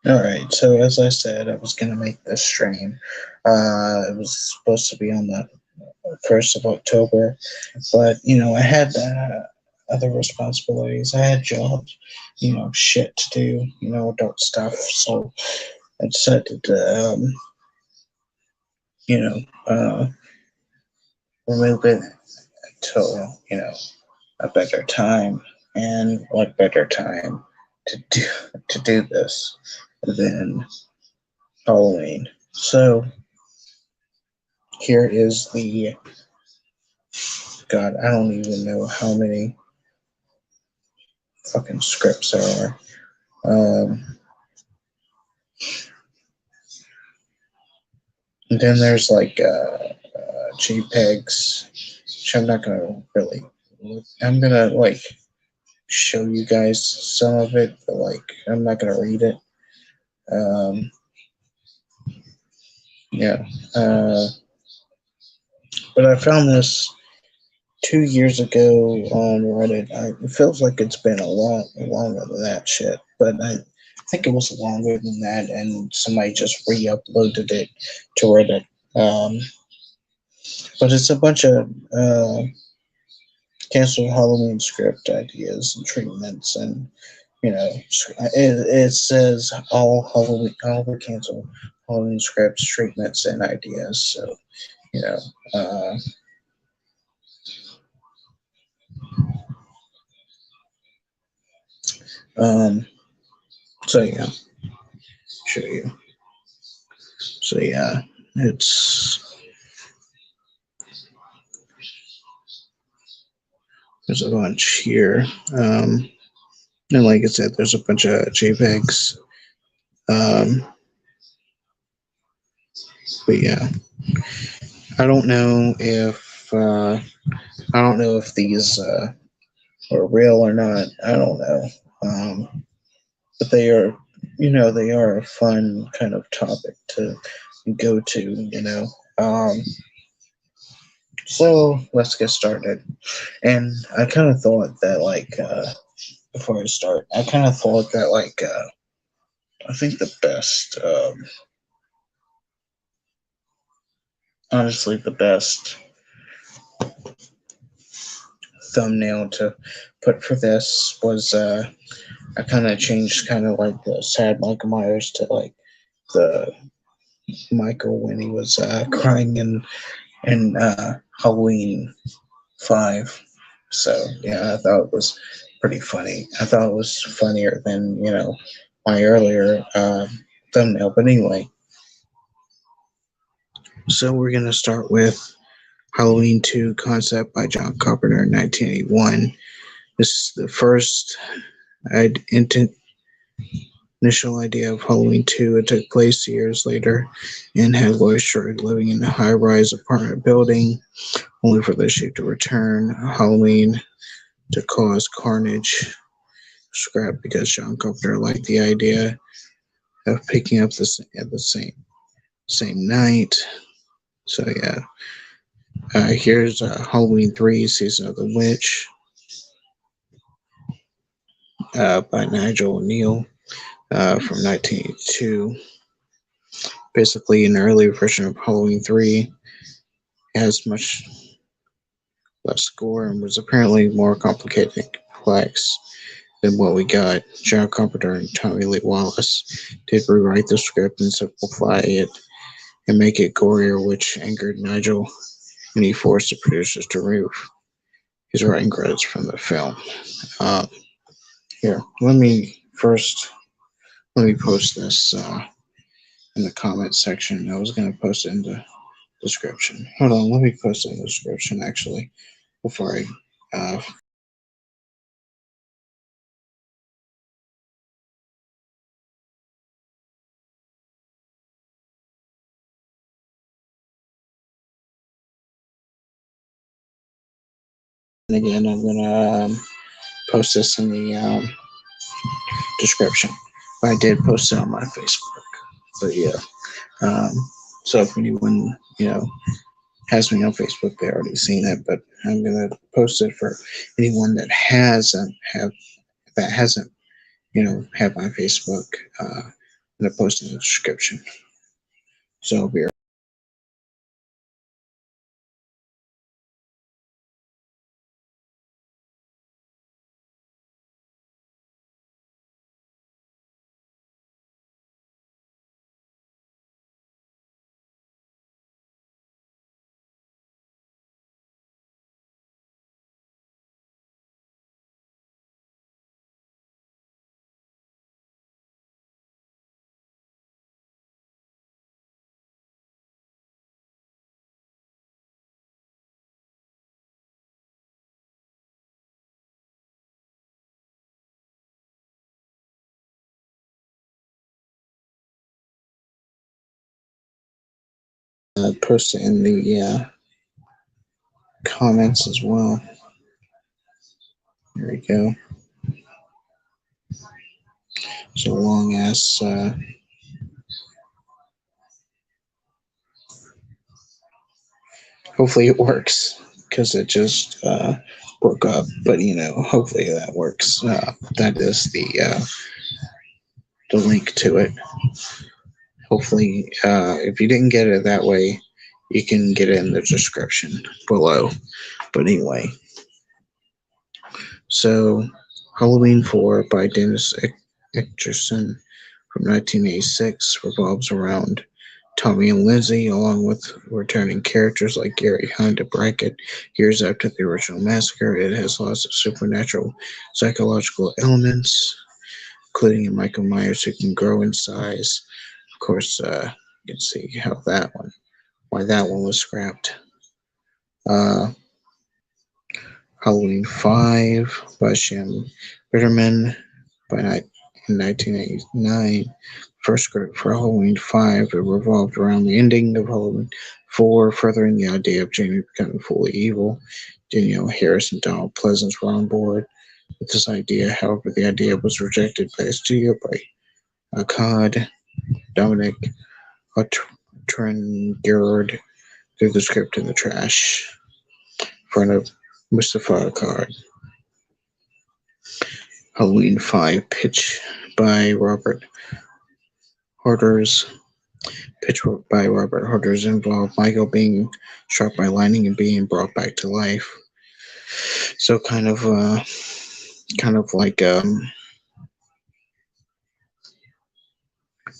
All right. So as I said, I was gonna make this stream. It was supposed to be on the 1st of October, but I had other responsibilities. I had jobs, shit to do, adult stuff. So I decided to, you know, uh, remove it until a better time, and what better time to do to do this than Halloween. So here is the God. I don't even know how many fucking scripts there are. And then there's like JPEGs, which I'm not gonna really. I'm gonna like show you guys some of it, but like I'm not gonna read it. Um, yeah, uh, but I found this 2 years ago on Reddit. It feels like it's been a lot longer than that shit, but I think it was longer than that, and somebody just re-uploaded it to Reddit. Um, but it's a bunch of cancel Halloween script ideas and treatments, and it says all the cancel Halloween scripts, treatments, and ideas. So you know, uh, um, so yeah, show you. So yeah, it's there's a bunch here. And like I said, there's a bunch of JPEGs. Um, but yeah, I don't know if these are real or not. I don't know. But they are a fun kind of topic to go to. So let's get started. And I kind of thought that before I start, I kind of thought that I think the best, honestly, the best thumbnail to put for this was I kind of changed kind of like the sad Michael Myers to like the Michael when he was crying in Halloween 5. So yeah, I thought it was pretty funny. I thought it was funnier than my earlier thumbnail. But anyway, so we're gonna start with Halloween 2 concept by John Carpenter in 1981. This is the first initial idea of Halloween 2. It took place years later and had Laurie Strode living in a high rise apartment building, only for the shape to return. Halloween to cause carnage. Scrapped because John Carpenter liked the idea of picking up this at the same night. So yeah, here's Halloween 3: Season of the Witch by Nigel O'Neill from 1982. Basically, an early version of Halloween 3 has much less gore and was apparently more complicated and complex than what we got. John Carpenter and Tommy Lee Wallace did rewrite the script and simplify it and make it gorier, which angered Nigel, and he forced the producers to remove his writing credits from the film. Um, Here, let me post this in the comments section. I was going to post it in the description. Hold on, let me post it in the description actually before I. And again, I'm gonna post this in the description. But I did post it on my Facebook. But yeah, um, so if anyone has me on Facebook, they already seen it. But I'm gonna post it for anyone that hasn't have my Facebook. and I post in the description. So I'll be post it in the comments as well. There we go. It's a long ass. Hopefully it works because it just broke up. But hopefully that works. That is the link to it. Hopefully, if you didn't get it that way, you can get it in the description below. But anyway, so Halloween 4 by Dennis Eckerson from 1986 revolves around Tommy and Lindsay, along with returning characters like Gary Hunt and Brackett. Years after the original massacre, it has lots of supernatural psychological elements, including a Michael Myers who can grow in size. Of course, you can see why that one was scrapped. Uh, Halloween 5 by Shem Bitterman in 1989. First script for Halloween 5, it revolved around the ending of Halloween 4, furthering the idea of Jamie becoming fully evil. Danielle Harris and Donald Pleasance were on board with this idea. However, the idea was rejected by a studio by Akkad. Dominic Trengard threw the script in the trash in front of Mustafa Akkad. Halloween 5 pitch by Robert Horders. Pitch by Robert Horders involved Michael being struck by lightning and being brought back to life. So kind of like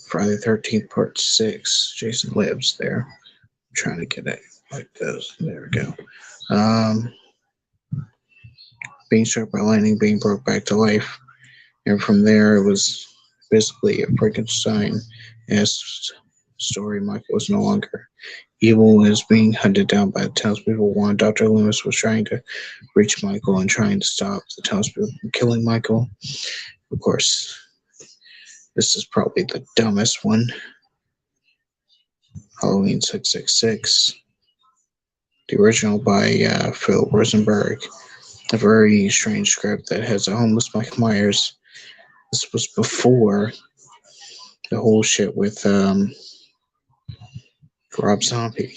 Friday the 13th Part 6. Jason Lives there. I'm trying to get it like this. There we go. Being struck by lightning, being brought back to life. And from there, it was basically a Frankenstein-esque story. Michael was no longer evil and was being hunted down by the townspeople. While Dr. Loomis was trying to reach Michael and trying to stop the townspeople from killing Michael. Of course, this is probably the dumbest one. Halloween 666. The original by Phil Rosenberg. A very strange script that has a homeless Michael Myers. This was before the whole shit with Rob Zombie.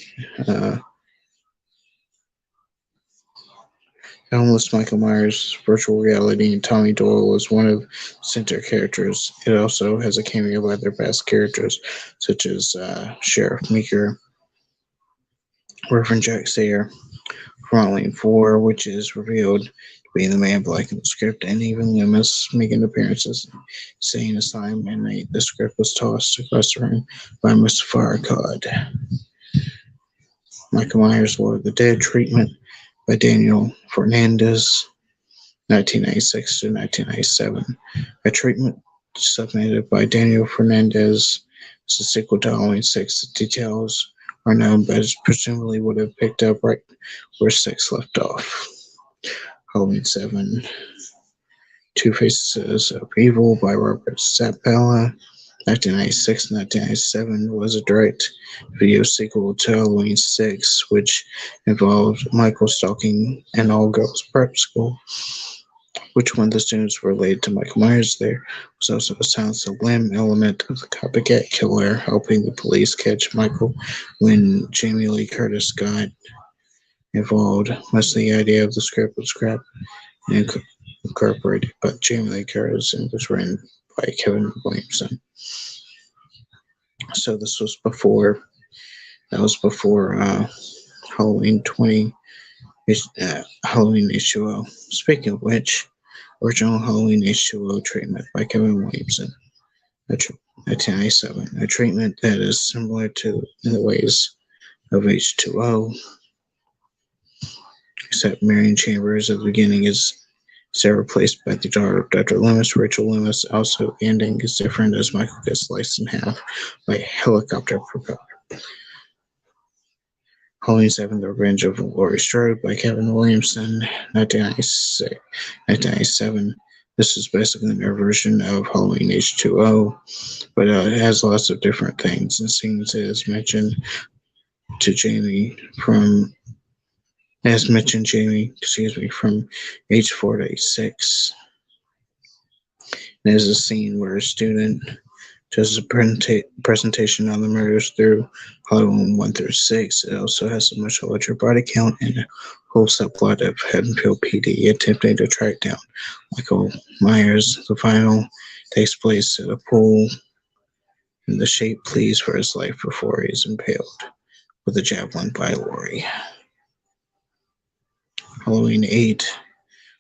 Homeless Michael Myers, virtual reality, and Tommy Doyle was one of the center characters. It also has a cameo by their best characters, such as Sheriff Meeker, Reverend Jack Sayer from Halloween 4, which is revealed to be the Man Black in the script, and even Loomis making appearances, saying his time, and the script was tossed across the room by Mustafa Akkad. Michael Myers' Lord of the Dead treatment by Daniel Fernandez, 1996 to 1997. A treatment submitted by Daniel Fernandez as a sequel to Halloween 6. The details are known, but presumably would have picked up right where 6 left off. Halloween 7. Two Faces of Evil by Robert Sapella, 1996 and 1997, was a direct video sequel to Halloween 6, which involved Michael stalking an all-girls prep school. Which one of the students were related to Michael Myers? There was also a Silence of the Lamb element of the copycat killer, helping the police catch Michael when Jamie Lee Curtis got involved. Much of the idea of the script was scrapped and incorporated by Jamie Lee Curtis and was written by Kevin Williamson. So this was before, that was before Halloween 20, Halloween H2O. Speaking of which, original Halloween H2O treatment by Kevin Williamson, 1997. A treatment that is similar to in the ways of H2O, except Marion Chambers at the beginning is replaced by the daughter of Dr. Loomis, Rachel Loomis. Also, the ending is different as Michael gets sliced in half by a helicopter propeller. Halloween 7, The Revenge of Laurie Strode by Kevin Williamson, 1997. This is basically their version of Halloween H2O, but it has lots of different things and scenes as mentioned Jamie, from age 4 to age 6. There's a scene where a student does a presentation on the murders through Halloween 1 through 6. It also has a much larger body count and a whole subplot of Haddonfield PD attempting to track down Michael Myers. The final takes place at a pool, and the shape pleads for his life before he is impaled with a javelin by Laurie. Halloween 8,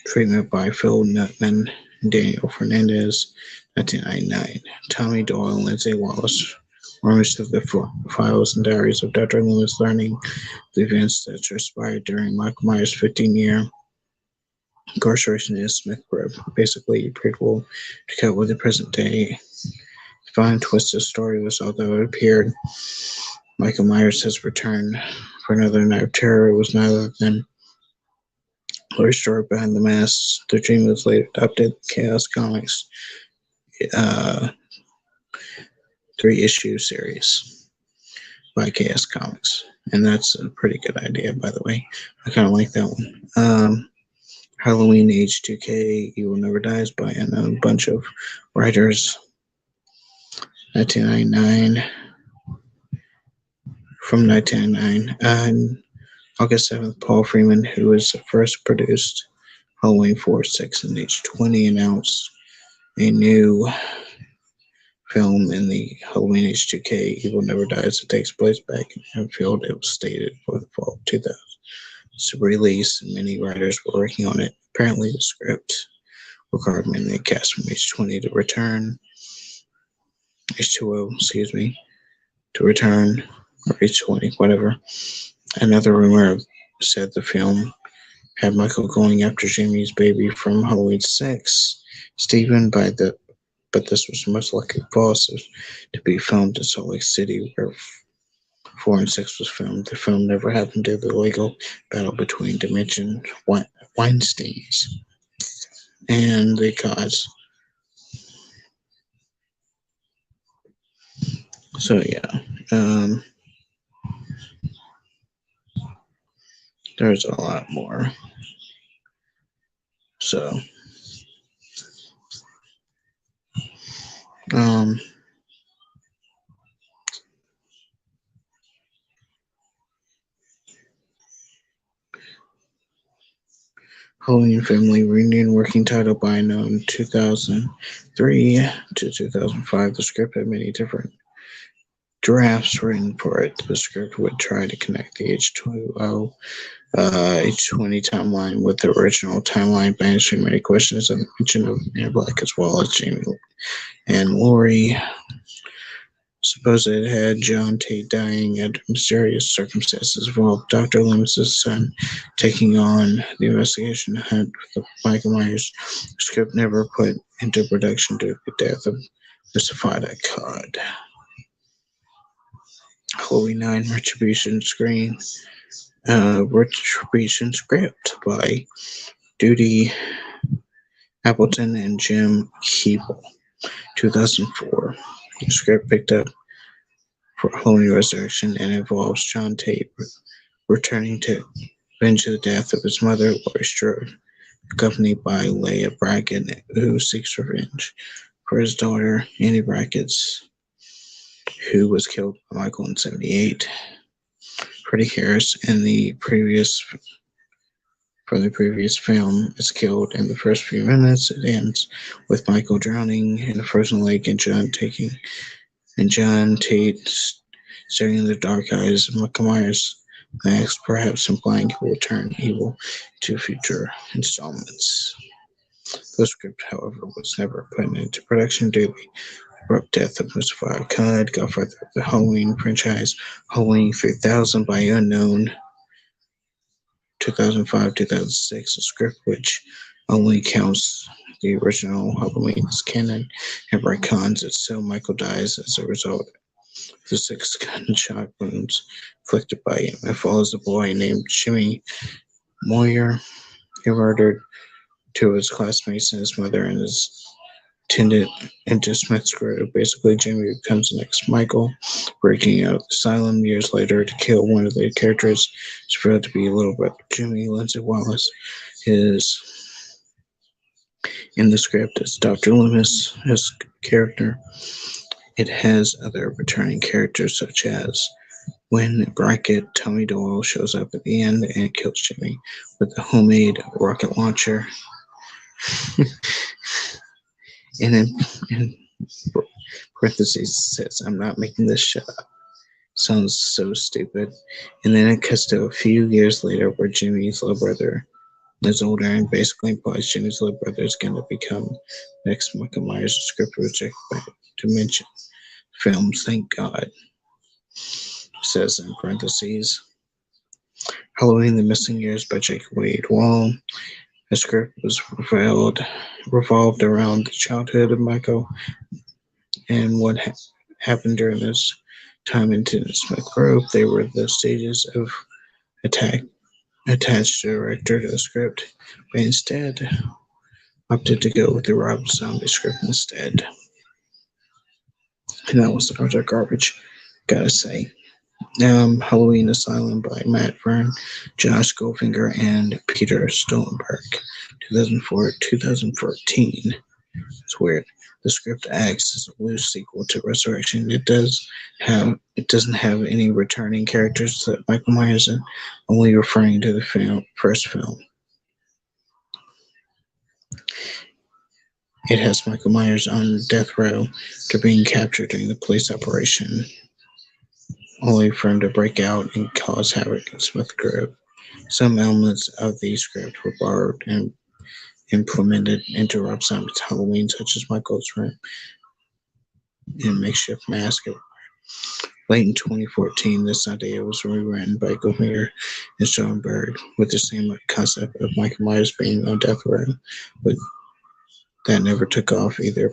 treatment by Phil Nutman and Daniel Fernandez, 1999. Tommy Doyle and Lindsay Wallace rummaged through the files and diaries of Dr. Loomis, learning the events that transpired during Michael Myers' 15-year incarceration in Smith Grove. Basically, a prequel to cut with the present day. The fine twist of the story was, although it appeared Michael Myers has returned for another night of terror, it was neither than Laurie Strode behind the mask. The dream was later adopted Chaos Comics 3-issue series by Chaos Comics, and that's a pretty good idea, by the way. I kind of like that one. Halloween H2K, Evil Never Dies by a bunch of writers, 1999. From 1999, and August 7th, Paul Freeman, who was first produced Halloween 4, 6, and H20, announced a new film in the Halloween H2K, Evil Never Dies. It takes place back in Haddonfield. It was stated for the fall of 2000. It's a release, and many writers were working on it. Apparently, the script required many of the cast from H20 to return, H2O, to return, or H20, whatever. Another rumor said the film had Michael going after Jamie's baby from Halloween 6, Stephen, but this was most likely false. It was to be filmed in Salt Lake City, where 4 and 6 was filmed. The film never happened due to the legal battle between Dimension Weinsteins and the gods. So yeah, there's a lot more. So, Halloween Family Reunion, working title by unknown, 2003 to 2005. The script had many different drafts written for it. The script would try to connect the H2O, H20 timeline with the original timeline, banishing many questions and the mention of Mayor Black as well as Jamie and Laurie. Suppose it had John Tate dying under mysterious circumstances involved Dr. Loomis' son taking on the investigation hunt with Michael Myers. The script never put into production due to the death of Mr. Fada Cod. Halloween 9 Retribution Retribution script by Judy Appleton and Jim Keeble, 2004. The script picked up for Halloween Resurrection and involves John Tate returning to avenge the death of his mother, Laurie Strode, accompanied by Leah Brackett, who seeks revenge for his daughter, Annie Brackett, who was killed by Michael in 1978. Freddie Harris from the previous film is killed in the first few minutes. It ends with Michael drowning in a frozen lake and John taking and John Tate staring in the dark eyes of Michael Myers masks, perhaps implying he will turn evil to future installments. The script, however, was never put into production due to the abrupt death of Mustafa Akkad, godfather of the Halloween franchise, Halloween 3000 by Unknown, 2005-2006, a script which only counts the original Halloween as canon and retcons it so Michael dies as a result of the 6 gunshot wounds inflicted by him and follows a boy named Jimmy Moyer, who murdered 2 of his classmates and his mother and his attendant into Smith's Grove. Basically, Jimmy becomes the next Michael, breaking out of the asylum years later to kill one of the characters. It's revealed to be little brother Jimmy. Lindsay Wallace is in the script as Dr. Loomis, his character. It has other returning characters such as when Brackett, Tommy Doyle shows up at the end and kills Jimmy with a homemade rocket launcher. And in parentheses says, I'm not making this shit up. Sounds so stupid. And then it cuts to a few years later where Jimmy's little brother is older and basically implies Jimmy's little brother is going to become next Michael Myers. Script rejected by Dimension Films. Thank God. Says in parentheses. Halloween: The Missing Years by Jacob Wade Wall. The script was revolved around the childhood of Michael and what happened during this time in Smith Grove. They were the stages of attached director to the script, but instead opted to go with the Rob Zombie script instead. And that was utter garbage, gotta say. Halloween Asylum by Matt Verne, Josh Goldfinger, and Peter Stoltenberg, 2004-2014. It's weird. The script acts as a loose sequel to Resurrection. It doesn't have any returning characters that Michael Myers in, only referring to the first film. It has Michael Myers on death row after being captured during the police operation, only for him to break out and cause havoc in Smith Grove. Some elements of the script were borrowed and implemented into Rob Zombie's Halloween, such as Michael's room and makeshift mask. Late in 2014, this idea was rewritten by Goldfinger and Stoltenberg with the same concept of Michael Myers being on death row, but that never took off either,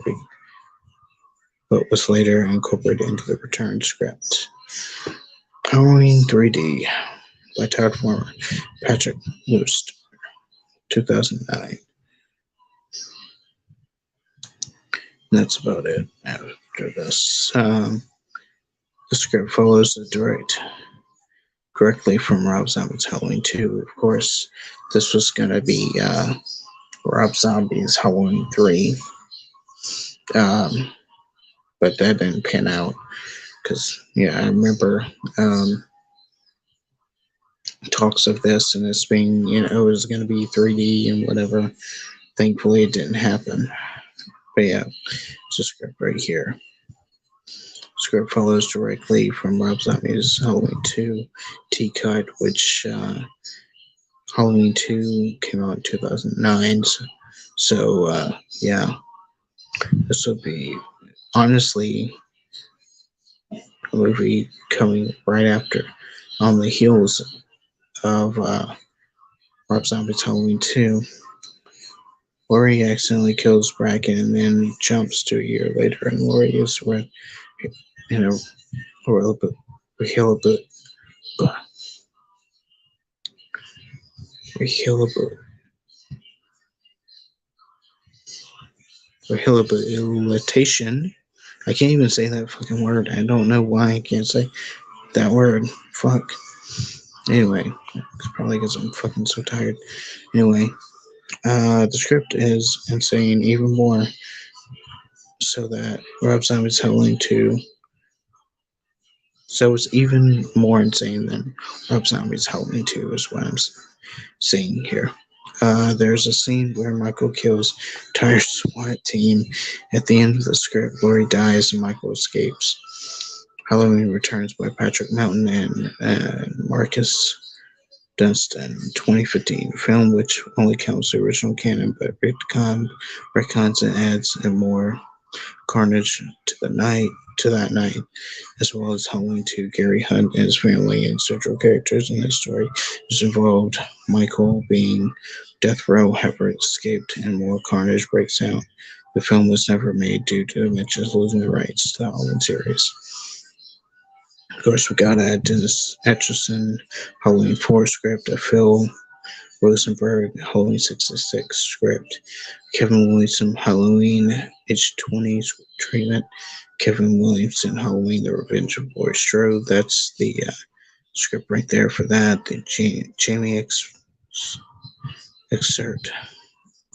but was later incorporated into the return script. Halloween 3D by Todd Farmer, Patrick Lust, 2009. And that's about it after this. The script follows directly from Rob Zombie's Halloween 2. Of course, this was going to be Rob Zombie's Halloween 3. But that didn't pan out. Because, I remember talks of this and this being, it was going to be 3D and whatever. Thankfully, it didn't happen. But it's a script right here. Script follows directly from Rob Zombie's Halloween 2 T-Cut, which Halloween 2 came out in 2009. So this will be, honestly, a movie coming right after, on the heels of Rob Zombie's Halloween 2, where he accidentally kills Bracken and then jumps to a year later, and Laurie is in a rehabilitation. I can't even say that fucking word. I don't know why I can't say that word. Fuck. Anyway, it's probably because I'm fucking so tired. Anyway, the script is insane even more, so that Rob Zombie's Halloween 2. So it's even more insane than Rob Zombie's Halloween 2 is what I'm saying here. There's a scene where Michael kills entire SWAT team. At the end of the script, Laurie dies and Michael escapes. Halloween Returns by Patrick Mountain and Marcus Dunstan, 2015 film, which only counts the original canon, but retcons and adds and more carnage to that night, as well as Halloween 2. Gary Hunt and his family and central characters in this story is involved. Michael being death row, have escaped, and more carnage breaks out. The film was never made due to Mitchell's losing the rights to the Halloween series. Of course, we got Dennis Etchison, Halloween 4 script, a Phil Rosenberg, Halloween 66 script, Kevin Williamson, Halloween H20 treatment, Kevin Williamson, Halloween, The Revenge of Laurie Strode. That's the script right there for that. The Jamie excerpt,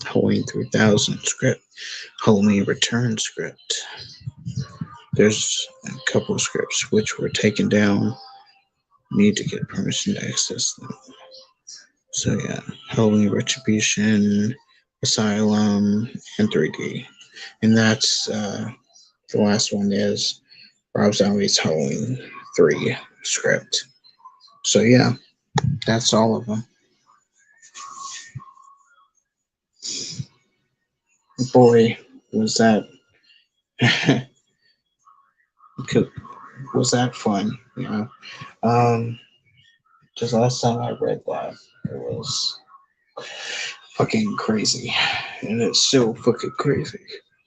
Halloween 3000 script, Halloween Return script. There's a couple of scripts which were taken down. Need to get permission to access them. So yeah, Halloween Retribution, Asylum, and 3D. And that's the last one is Rob Zombie's Halloween 3 script. So yeah, that's all of them. Boy, was that was that fun, you know. Just last time I read that, it was fucking crazy. And it's still fucking crazy.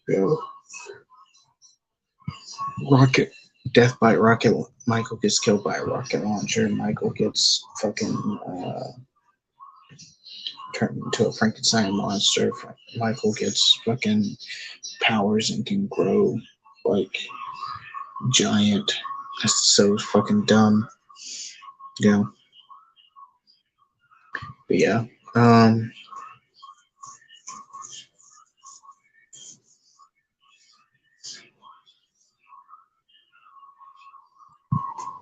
You know, rocket death by rocket. Michael gets killed by a rocket launcher. Michael gets fucking turned into a Frankenstein monster. Michael gets fucking powers and can grow like giant. That's so fucking dumb. Yeah. But yeah.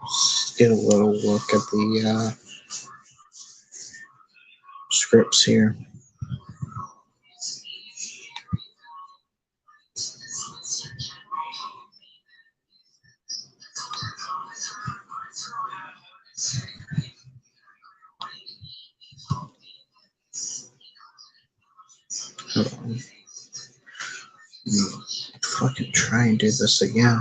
Let's get a little look at the scripts here. Hold on. Fucking try and do this again.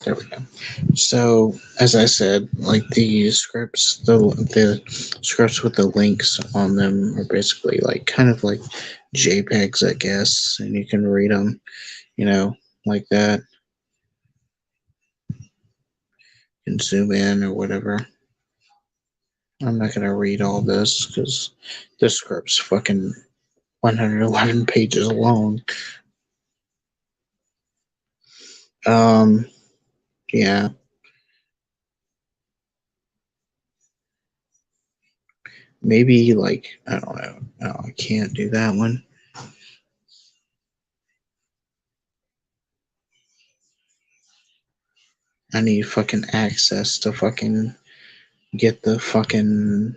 There we go. So, as I said, like the scripts with the links on them are basically like kind of like JPEGs, I guess, and you can read them, you know, like that. And zoom in or whatever. I'm not gonna read all this because this script's fucking 111 pages long. Yeah. Maybe like I don't know. No, I can't do that one. I need fucking access to fucking get the fucking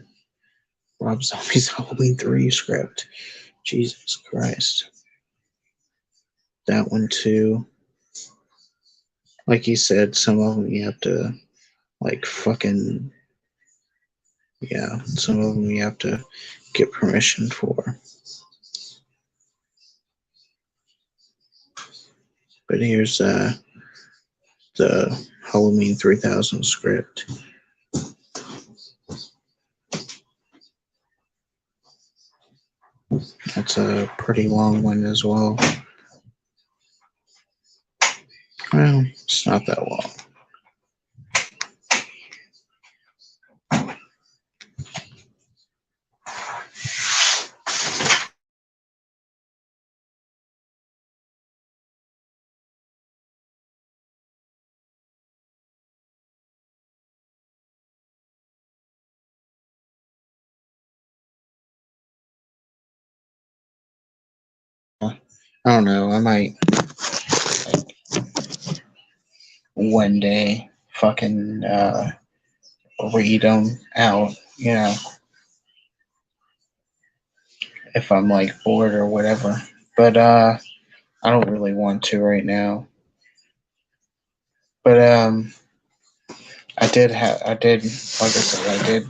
Rob Zombie's Halloween 3 script. Jesus Christ. That one too. Like you said, some of them you have to like fucking yeah, some of them you have to get permission for. But here's the Halloween 3000 script. That's a pretty long one as well. Well, it's not that long. I don't know. I might when they fucking read them out, if I'm like bored or whatever. But I don't really want to right now. But I did, like I said, I did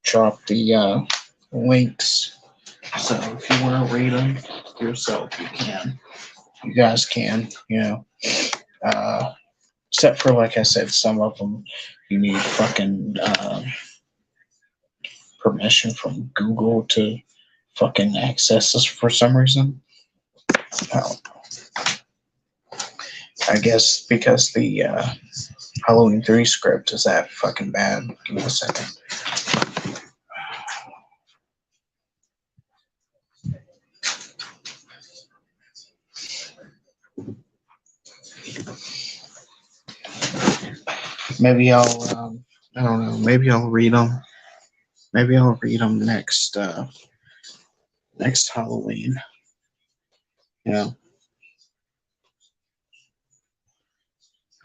drop the links. So if you want to read them yourself, you can. You guys can, Uh, except for, like I said, some of them you need fucking permission from Google to fucking access this for some reason. Oh, I guess because the Halloween 3 script is that fucking bad. Give me a second. Maybe I don't know, maybe I'll read them. Maybe I'll read them next Halloween. Yeah,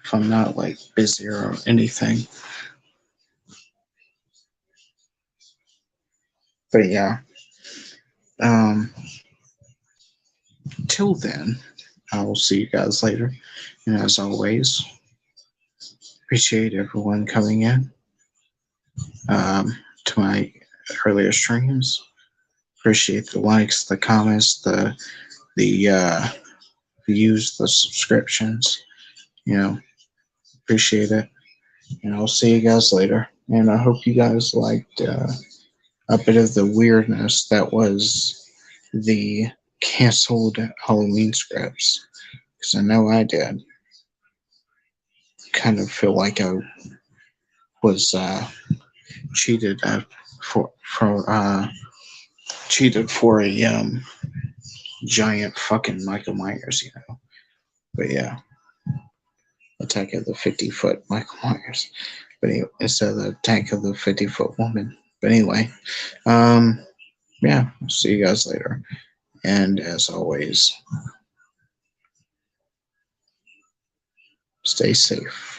if I'm not like busy or anything. But yeah, um, till then, I will see you guys later. And as always, appreciate everyone coming in to my earlier streams. Appreciate the likes, the comments, the views, the subscriptions. Appreciate it. And I'll see you guys later. And I hope you guys liked a bit of the weirdness that was the canceled Halloween scripts. Because I know I did. Kind of feel like I was cheated for cheated for a giant fucking Michael Myers. But yeah, Attack of the 50-foot Michael Myers. But anyway, instead of the Attack of the 50-foot woman. But anyway, yeah, see you guys later. And as always, stay safe.